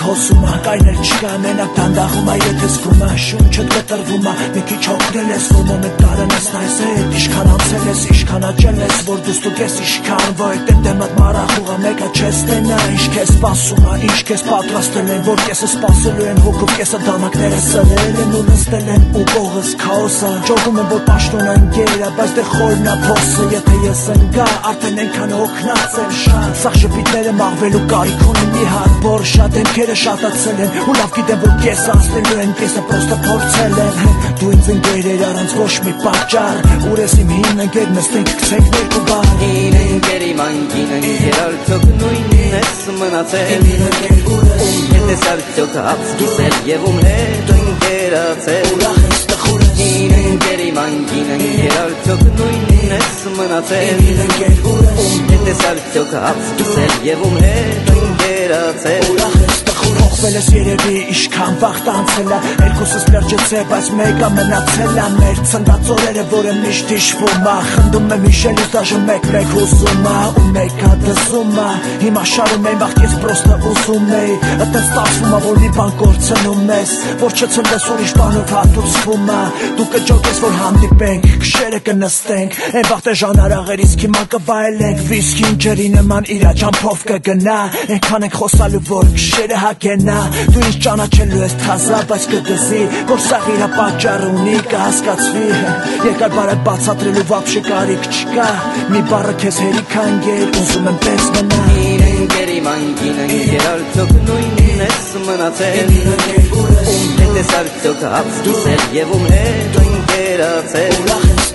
հոսում է, կայնել չկա, մենակ դանդաղում է, եթե զգում է, շունչդ կտրվում է, մի քիչ հոգնել ես, որ մոմենտ տարեն ես նայս հետ, իշքան անցել ես, իշքան աճել ես, որ դու ստուգես իշքան, որ դեմդ մարախուղը մեկը չես տենա, ինչ քեզ սպասում է, ինչ քեզ պատրաստել են, որ կեսը սպասելու են, հոգով կեսը դանակները սրել են ու նստել են ու կողս քաոսը, ճողում են, որ պաշտոն ընկերա, բայց դե խորնա փոսը, եթե ես ընկա, արդեն ենքան հոգնած եմ շատ, սաղ շպիտները մաղվելու կարիք ունեն մի հատ բորշա, դեմքերը շատացել են, ու լավ գիտեմ, որ կեսը ասնելու են, կեսը պրոստը փորձել են, դու ինձ ընկերեր առանց ոչ մի պատճառ, ուր ես իմ հին ընկեր, նստենք կցենք ներկու բար, հին ընկերի մանկին ընկեր արդյոք նույնն ես մնացել, հետ ես արդյոք ապսկիսել և ում հետ ընկերացել, հին ընկերի մանկին ընկեր արդյոք նույնն ես մնացել, հետ ես արդյոք ապսկիսել և ում հետ ընկերացել, Փոխվել ես երևի իշքան վաղտ անցել է, երկուսս լրջեցե, բայց մեկը մնացել է, մեր ծնված օրերը, որը միշտ հիշվում է, խնդում եմ հիշելուց դաժե մեկ-մեկ հուզում է, ու մեկը դզում է, հիմա շարում եմ վաղտ ես պրոստը ուզում էի, այդպես ստացվում է, որ մի բան կորցնում ես, որ չցնվես ուրիշ բանով հատուցվում է, դու կջոկես, որ հանդիպենք, քշերը կնստենք, այն վաղտ է ժանարաղերից հիմա կվայելենք, վիսկին ջրի նման իրա ճամփով կգնա, այնքան ենք խոսալու, որ քշերը հագենա, դու ինձ ճանաչելու ես թազա, բայց կդզի, որ սաղ իրա պատճառ ունի, կհասկացվի, երկար բարակ բացատրելու վապշե կարիք չկա, մի բառը քեզ հերիք անգեր, ուզում եմ պես մնա, հին ընկերի մանկին ընկեր արդյոք նույնն ես մնացել, ում հետ ես արդյոք ապսկիսել և ում հետ ընկերացել,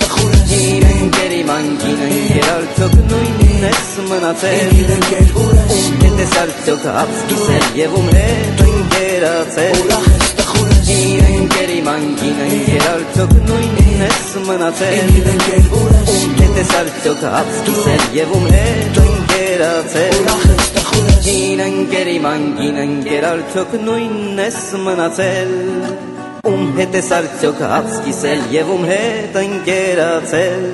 հին ընկերի մանկին ընկեր արդյոք նույնն ես մնացել, ում հետ ես արդյոք ապսկիսել և ում հետ ընկերացել, հին ընկերի մանկին ընկեր արդյոք նույնն ես մնացել, ում հետ ես արդյոք ապսկիսել և ում հետ ընկերացել, հին ընկերի մանկին ընկեր արդյոք նույնն ես մնացել, ում հետ ես արդյոք ապսկիսել և ում հետ ընկերացել